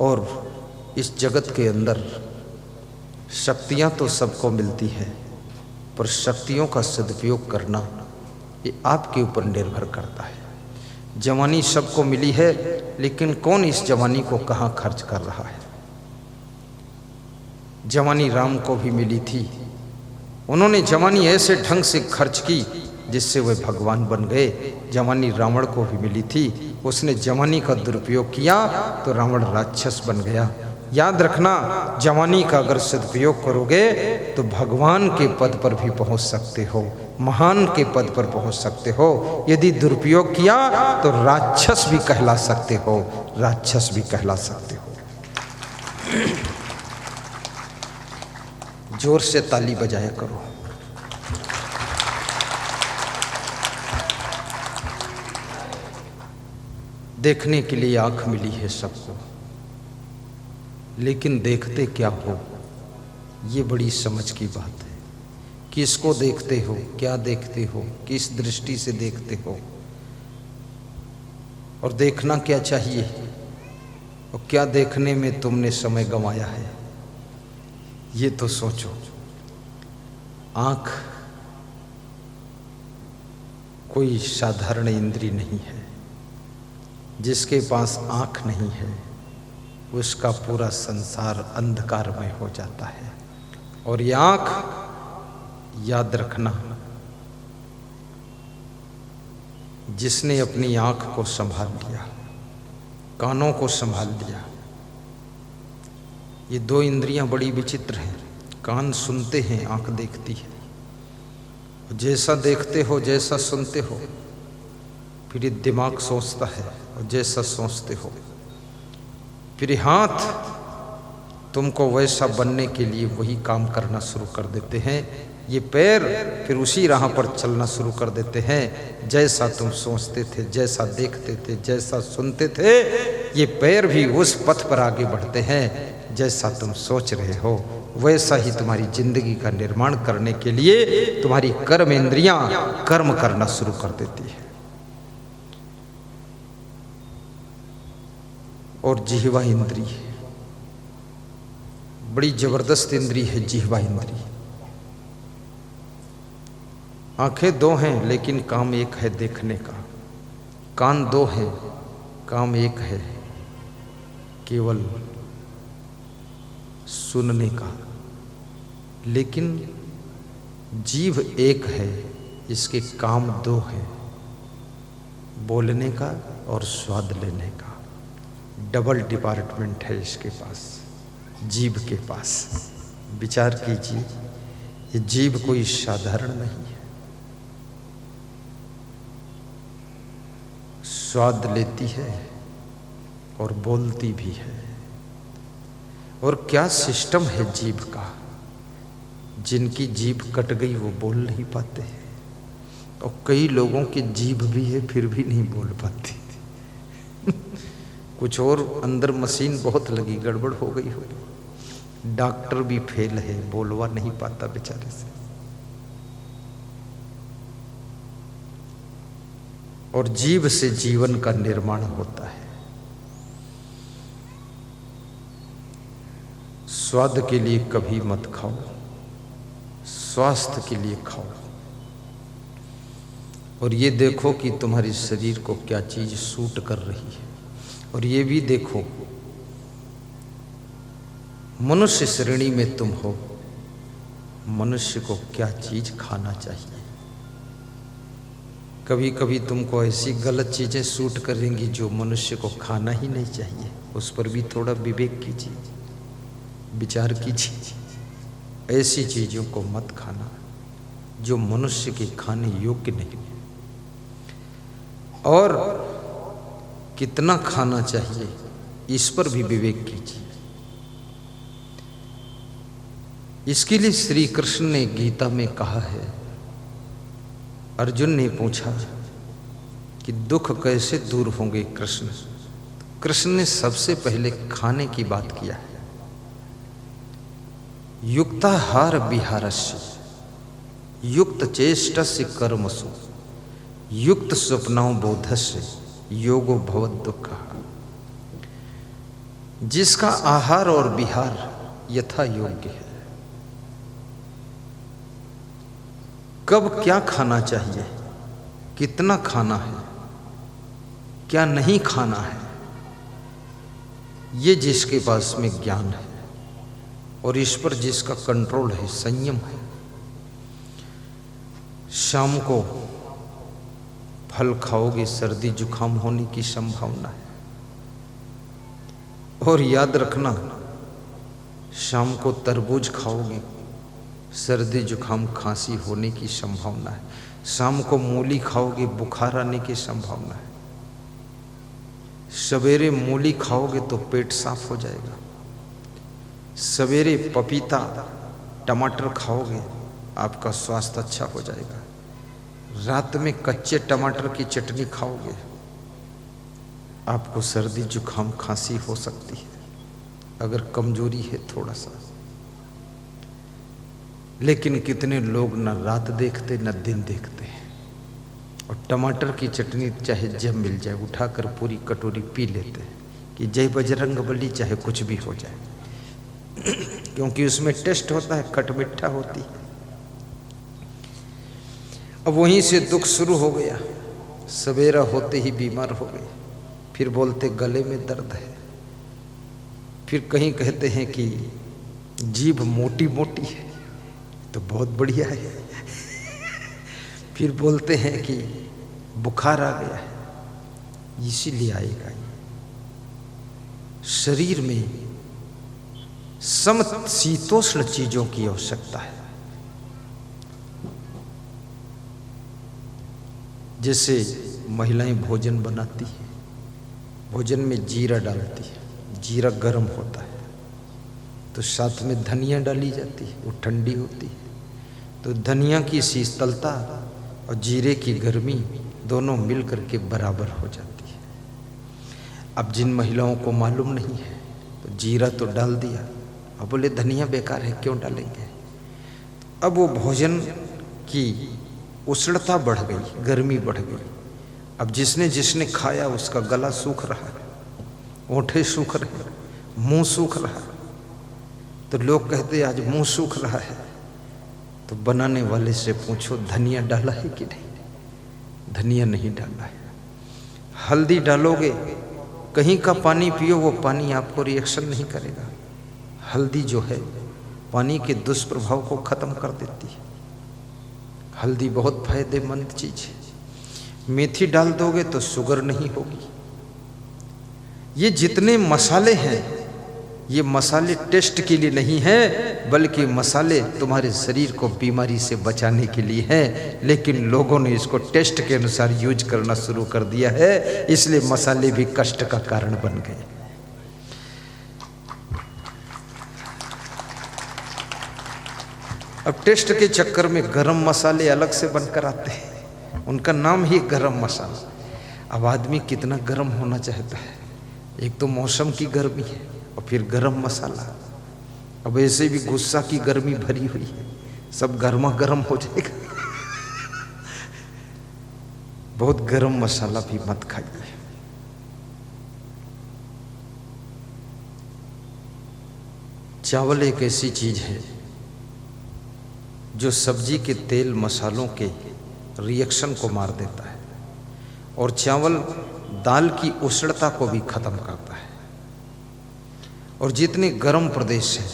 और इस जगत के अंदर शक्तियाँ तो सबको मिलती है, पर शक्तियों का सदुपयोग करना ये आपके ऊपर निर्भर करता है। जवानी सबको मिली है, लेकिन कौन इस जवानी को कहाँ खर्च कर रहा है। जवानी राम को भी मिली थी, उन्होंने जवानी ऐसे ढंग से खर्च की जिससे वे भगवान बन गए। जवानी रावण को भी मिली थी, उसने जवानी का दुरुपयोग किया तो रावण राक्षस बन गया। याद रखना, जवानी का अगर सदुपयोग करोगे तो भगवान के पद पर भी पहुंच सकते हो, महान के पद पर पहुंच सकते हो। यदि दुरुपयोग किया तो राक्षस भी कहला सकते हो, राक्षस भी कहला सकते हो। जोर से ताली बजाया करो। देखने के लिए आंख मिली है सबको, लेकिन देखते क्या हो, ये बड़ी समझ की बात है। किसको देखते हो, क्या देखते हो, किस दृष्टि से देखते हो, और देखना क्या चाहिए, और क्या देखने में तुमने समय गंवाया है, ये तो सोचो। आंख कोई साधारण इंद्री नहीं है। जिसके पास आंख नहीं है उसका पूरा संसार अंधकारमय हो जाता है। और ये आंख, याद रखना, जिसने अपनी आंख को संभाल लिया, कानों को संभाल लिया, ये दो इंद्रियां बड़ी विचित्र हैं। कान सुनते हैं, आंख देखती है। जैसा देखते हो, जैसा सुनते हो, फिर ये दिमाग सोचता है, और जैसा सोचते हो, फिर हाथ तुमको वैसा बनने के लिए वही काम करना शुरू कर देते हैं। ये पैर फिर उसी राह पर चलना शुरू कर देते हैं। जैसा तुम सोचते थे, जैसा देखते थे, जैसा सुनते थे, ये पैर भी उस पथ पर आगे बढ़ते हैं। जैसा तुम सोच रहे हो वैसा ही तुम्हारी जिंदगी का निर्माण करने के लिए तुम्हारी कर्म इंद्रियां कर्म करना शुरू कर देती है। और जिह्वा इंद्री बड़ी जबरदस्त इंद्री है। जिह्वा इंद्री, आंखें दो हैं लेकिन काम एक है देखने का। कान दो हैं, काम एक है केवल सुनने का। लेकिन जीभ एक है, इसके काम दो हैं, बोलने का और स्वाद लेने का। डबल डिपार्टमेंट है इसके पास, जीभ के पास। विचार कीजिए, ये जीभ कोई साधारण नहीं है। स्वाद लेती है और बोलती भी है। और क्या सिस्टम है जीभ का। जिनकी जीभ कट गई वो बोल नहीं पाते हैं, और कई लोगों की जीभ भी है फिर भी नहीं बोल पाती। कुछ और अंदर मशीन बहुत लगी, गड़बड़ हो गई होगी। डॉक्टर भी फेल है, बोलवा नहीं पाता बेचारे से। और जीभ से जीवन का निर्माण होता है। स्वाद के लिए कभी मत खाओ, स्वास्थ्य के लिए खाओ। और ये देखो कि तुम्हारे शरीर को क्या चीज सूट कर रही है। और ये भी देखो, मनुष्य श्रेणी में तुम हो, मनुष्य को क्या चीज खाना चाहिए। कभी कभी तुमको ऐसी गलत चीजें सूट करेंगी जो मनुष्य को खाना ही नहीं चाहिए। उस पर भी थोड़ा विवेक कीजिए, विचार कीजिए। ऐसी चीजों को मत खाना जो मनुष्य के खाने योग्य नहीं। और कितना खाना चाहिए इस पर भी विवेक कीजिए। इसके लिए श्री कृष्ण ने गीता में कहा है। अर्जुन ने पूछा कि दुख कैसे दूर होंगे कृष्ण। कृष्ण ने सबसे पहले खाने की बात किया है। युक्ताहार विहारस्य युक्त चेष्टस्य कर्मसु युक्त स्वप्नों बोधस्य योगो भवद दुःख। जिसका आहार और विहार यथा योग्य है, कब क्या खाना चाहिए, कितना खाना है, क्या नहीं खाना है, ये जिसके पास में ज्ञान है और इस पर जिसका कंट्रोल है, संयम है, शाम को फल खाओगे सर्दी जुकाम होने की संभावना है। और याद रखना, शाम को तरबूज खाओगे सर्दी जुकाम खांसी होने की संभावना है। शाम को मूली खाओगे बुखार आने की संभावना है। सवेरे मूली खाओगे तो पेट साफ हो जाएगा। सवेरे पपीता टमाटर खाओगे आपका स्वास्थ्य अच्छा हो जाएगा। रात में कच्चे टमाटर की चटनी खाओगे आपको सर्दी जुकाम खांसी हो सकती है, अगर कमजोरी है थोड़ा सा। लेकिन कितने लोग न रात देखते न दिन देखते हैं, और टमाटर की चटनी चाहे जब मिल जाए उठाकर पूरी कटोरी पी लेते हैं कि जय बजरंगबली, चाहे कुछ भी हो जाए क्योंकि उसमें टेस्ट होता है, खट मिठा होती है। अब वहीं से दुख शुरू हो गया। सवेरा होते ही बीमार हो गए, फिर बोलते गले में दर्द है, फिर कहीं कहते हैं कि जीभ मोटी मोटी है, तो बहुत बढ़िया है। फिर बोलते हैं कि बुखार आ गया है, इसीलिए आएगा। शरीर में समशीतोष्ण चीजों की आवश्यकता है। जैसे महिलाएं भोजन बनाती है, भोजन में जीरा डालती है, जीरा गर्म होता है तो साथ में धनिया डाली जाती है, वो ठंडी होती है, तो धनिया की शीतलता और जीरे की गर्मी दोनों मिलकर के बराबर हो जाती है। अब जिन महिलाओं को मालूम नहीं है तो जीरा तो डाल दिया, अब बोले धनिया बेकार है क्यों डालेंगे। अब वो भोजन की उष्णता बढ़ गई, गर्मी बढ़ गई। अब जिसने जिसने खाया उसका गला सूख रहा है, ओंठे सूख रहे, मुंह सूख रहा है। तो लोग कहते आज मुंह सूख रहा है, तो बनाने वाले से पूछो धनिया डाला है कि नहीं। धनिया नहीं डाला है। हल्दी डालोगे, कहीं का पानी पियो, वो पानी आपको रिएक्शन नहीं करेगा। हल्दी जो है पानी के दुष्प्रभाव को खत्म कर देती है। हल्दी बहुत फायदेमंद चीज है। मेथी डाल दोगे तो शुगर नहीं होगी। ये जितने मसाले हैं, ये मसाले टेस्ट के लिए नहीं है, बल्कि मसाले तुम्हारे शरीर को बीमारी से बचाने के लिए है। लेकिन लोगों ने इसको टेस्ट के अनुसार यूज करना शुरू कर दिया है, इसलिए मसाले भी कष्ट का कारण बन गए। अब टेस्ट के चक्कर में गरम मसाले अलग से बनकर आते हैं, उनका नाम ही गरम मसाला। अब आदमी कितना गरम होना चाहता है। एक तो मौसम की गर्मी है और फिर गरम मसाला। अब ऐसे भी गुस्सा की गर्मी भरी हुई है, सब गर्मा गर्म हो जाएगा। बहुत गरम मसाला भी मत खाइए। चावल एक ऐसी चीज है जो सब्जी के तेल मसालों के रिएक्शन को मार देता है, और चावल दाल की उष्णता को भी खत्म करता है। और जितने गर्म प्रदेश हैं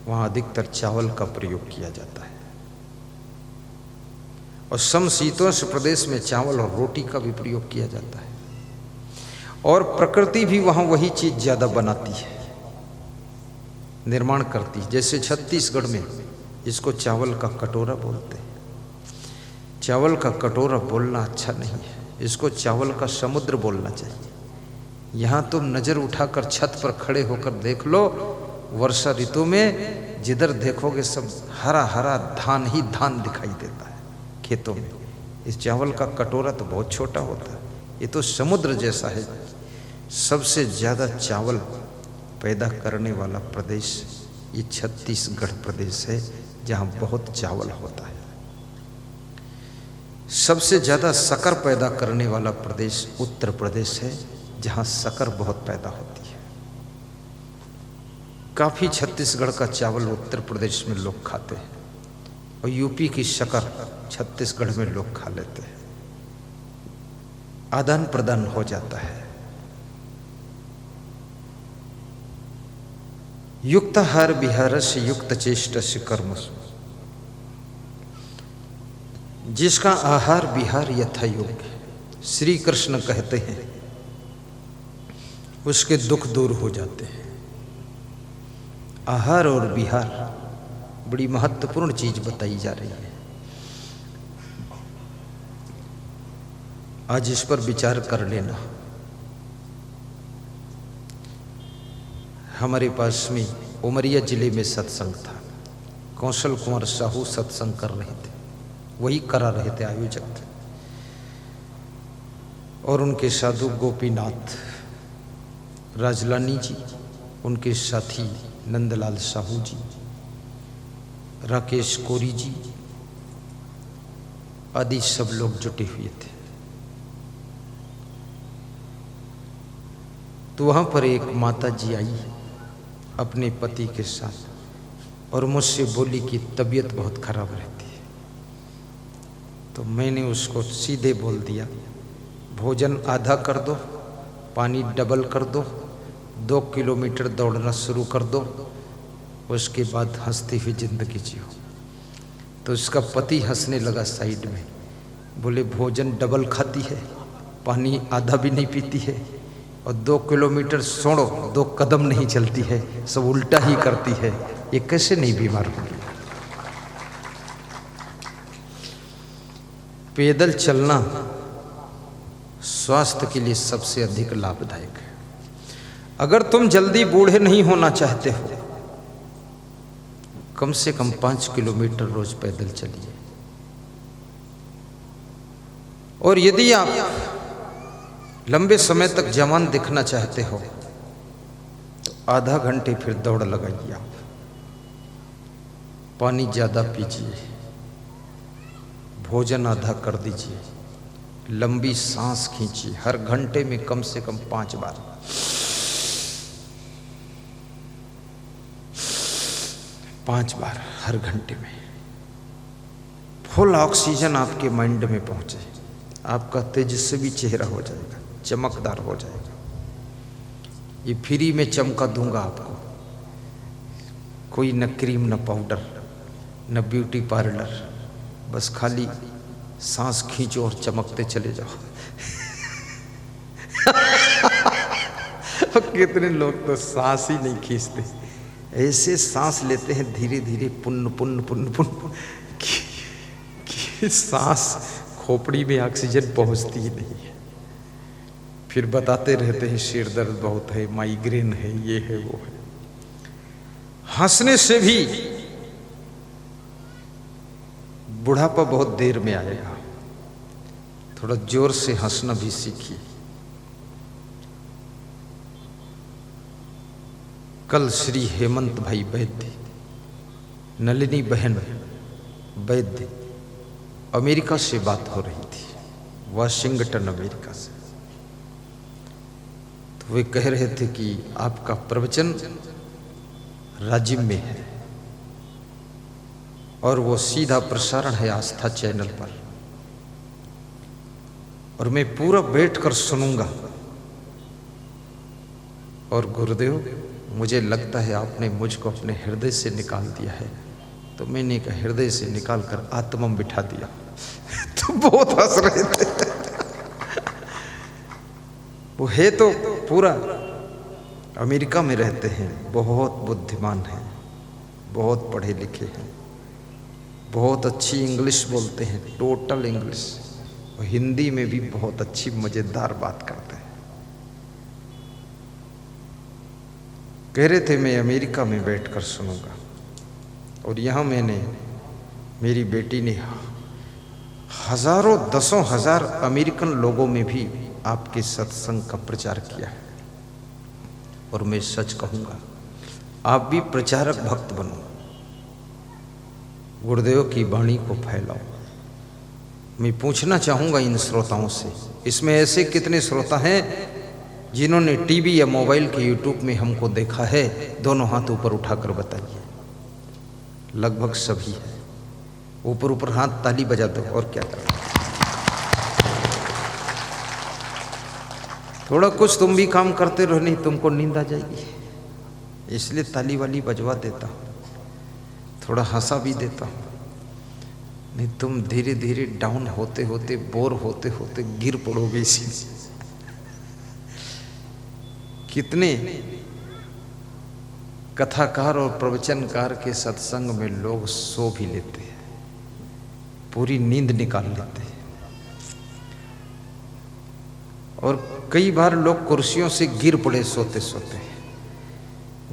वहाँ अधिकतर चावल का प्रयोग किया जाता है, और समशीतोष्ण प्रदेश में चावल और रोटी का भी प्रयोग किया जाता है। और प्रकृति भी वहाँ वही चीज ज्यादा बनाती है, निर्माण करती है। जैसे छत्तीसगढ़ में इसको चावल का कटोरा बोलते हैं। चावल का कटोरा बोलना अच्छा नहीं है, इसको चावल का समुद्र बोलना चाहिए। यहाँ तुम नज़र उठाकर छत पर खड़े होकर देख लो, वर्षा ऋतु में जिधर देखोगे सब हरा हरा धान ही धान दिखाई देता है खेतों में। इस चावल का कटोरा तो बहुत छोटा होता है, ये तो समुद्र जैसा है। सबसे ज़्यादा चावल पैदा करने वाला प्रदेश ये छत्तीसगढ़ प्रदेश है, जहाँ बहुत चावल होता है। सबसे ज़्यादा शक्कर पैदा करने वाला प्रदेश उत्तर प्रदेश है, जहाँ शक्कर बहुत पैदा होती है। काफ़ी छत्तीसगढ़ का चावल उत्तर प्रदेश में लोग खाते हैं और यूपी की शक्कर छत्तीसगढ़ में लोग खा लेते हैं। आदान प्रदान हो जाता है। युक्ताहार विहारस्य युक्त चेष्टस्य कर्मसु, जिसका आहार विहार यथा योग्य श्री कृष्ण कहते हैं उसके दुख दूर हो जाते हैं। आहार और विहार बड़ी महत्वपूर्ण चीज बताई जा रही है। आज इस पर विचार कर लेना। हमारे पास में उमरिया जिले में सत्संग था। कौशल कुमार साहू सत्संग कर रहे थे, वही करा रहे थे आयोजक, और उनके साधु गोपीनाथ राजलानी जी, उनके साथी नंदलाल साहू जी, राकेश कोरी जी आदि सब लोग जुटे हुए थे। तो वहाँ पर एक माता जी आई अपने पति के साथ और मुझसे बोली कि तबीयत बहुत खराब रहती है। तो मैंने उसको सीधे बोल दिया, भोजन आधा कर दो, पानी डबल कर दो, 2 किलोमीटर दौड़ना शुरू कर दो, उसके बाद हंसती हुई जिंदगी जियो। तो उसका पति हंसने लगा साइड में, बोले भोजन डबल खाती है, पानी आधा भी नहीं पीती है, और 2 किलोमीटर छोड़ो 2 कदम नहीं चलती है, सब उल्टा ही करती है, ये कैसे नहीं बीमार होगी। पैदल चलना स्वास्थ्य के लिए सबसे अधिक लाभदायक है। अगर तुम जल्दी बूढ़े नहीं होना चाहते हो, कम से कम 5 किलोमीटर रोज पैदल चलिए। और यदि आप लंबे समय तक जवान दिखना चाहते हो तो आधा घंटे फिर दौड़ लगाइए। आप पानी ज़्यादा पीजिए, भोजन आधा कर दीजिए, लंबी सांस खींचिए, हर घंटे में कम से कम 5 बार। पांच बार हर घंटे में। फुल ऑक्सीजन आपके माइंड में पहुंचे, आपका तेजस्वी चेहरा हो जाएगा, चमकदार हो जाएगा। ये फ्री में चमका दूंगा आपको, कोई न क्रीम न पाउडर न ब्यूटी पार्लर, बस खाली सांस खींचो और चमकते चले जाओ। कितने लोग तो सांस ही नहीं खींचते, ऐसे सांस लेते हैं धीरे धीरे, पुन्न पुन्न पुन्न पुन्न, कि सांस खोपड़ी में ऑक्सीजन पहुंचती ही नहीं है। फिर बताते रहते हैं सिर दर्द बहुत है, माइग्रेन है, ये है वो है। हंसने से भी बुढ़ापा बहुत देर में आएगा, थोड़ा जोर से हंसना भी सीखिए। कल श्री हेमंत भाई वैद्य, नलिनी बहन वैद्य, अमेरिका से बात हो रही थी, वाशिंगटन अमेरिका से। तो वे कह रहे थे कि आपका प्रवचन राजिम में है और वो सीधा प्रसारण है आस्था चैनल पर, और मैं पूरा बैठकर सुनूंगा। और गुरुदेव, मुझे लगता है आपने मुझको अपने हृदय से निकाल दिया है। तो मैंने कहा हृदय से निकाल कर आत्मा में बिठा दिया। तो बहुत हंस रहे थे। वो है तो पूरा अमेरिका में रहते हैं, बहुत बुद्धिमान हैं, बहुत पढ़े लिखे हैं, बहुत अच्छी इंग्लिश बोलते हैं, टोटल इंग्लिश, और हिंदी में भी बहुत अच्छी मजेदार बात करते हैं। कह रहे थे मैं अमेरिका में बैठकर सुनूंगा, और यहाँ मैंने, मेरी बेटी ने हजारों 10,000 अमेरिकन लोगों में भी आपके सत्संग का प्रचार किया है। और मैं सच कहूँगा, आप भी प्रचारक भक्त बनो, गुरुदेव की वाणी को फैलाओ। मैं पूछना चाहूँगा इन श्रोताओं से, इसमें ऐसे कितने श्रोता हैं जिन्होंने टीवी या मोबाइल के यूट्यूब में हमको देखा है, दोनों हाथ ऊपर उठाकर बताइए। लगभग सभी है। ऊपर ऊपर हाथ ताली बजा दो, और क्या करो। थोड़ा कुछ तुम भी काम करते रहो, नहीं तुमको नींद आ जाएगी, इसलिए ताली वाली बजवा देता हूँ, थोड़ा हंसा भी देता हूँ। नहीं तुम धीरे धीरे डाउन होते होते, बोर होते होते गिर पड़ोगे इसी में। कितने कथाकार और प्रवचनकार के सत्संग में लोग सो भी लेते हैं, पूरी नींद निकाल लेते हैं। और कई बार लोग कुर्सियों से गिर पड़े सोते सोते।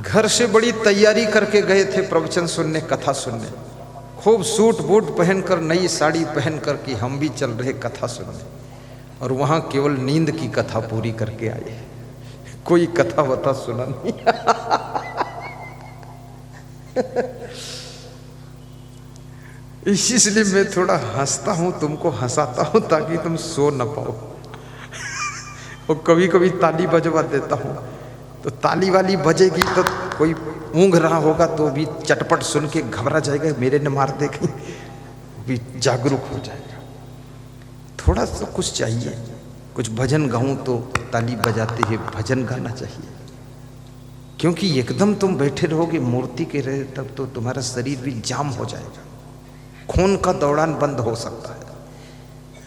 घर से बड़ी तैयारी करके गए थे प्रवचन सुनने, कथा सुनने, खूब सूट बूट पहनकर, नई साड़ी पहनकर कि हम भी चल रहे कथा सुनने, और वहां केवल नींद की कथा पूरी करके आए, कोई कथा वथा सुना नहीं। इसलिए मैं थोड़ा हंसता हूं, तुमको हंसाता हूं ताकि तुम सो न पाओ। और कभी कभी ताली बजवा देता हूं, तो ताली वाली बजेगी तो कोई ऊँघ रहा होगा तो भी चटपट सुन के घबरा जाएगा, मेरे ने मार दे, कहीं भी जागरूक हो जाएगा। थोड़ा सा कुछ चाहिए, कुछ भजन गाऊं तो ताली बजाते ही भजन गाना चाहिए, क्योंकि एकदम तुम बैठे रहोगे मूर्ति के रहे, तब तो तुम्हारा शरीर भी जाम हो जाएगा, खून का दौड़ान बंद हो सकता है।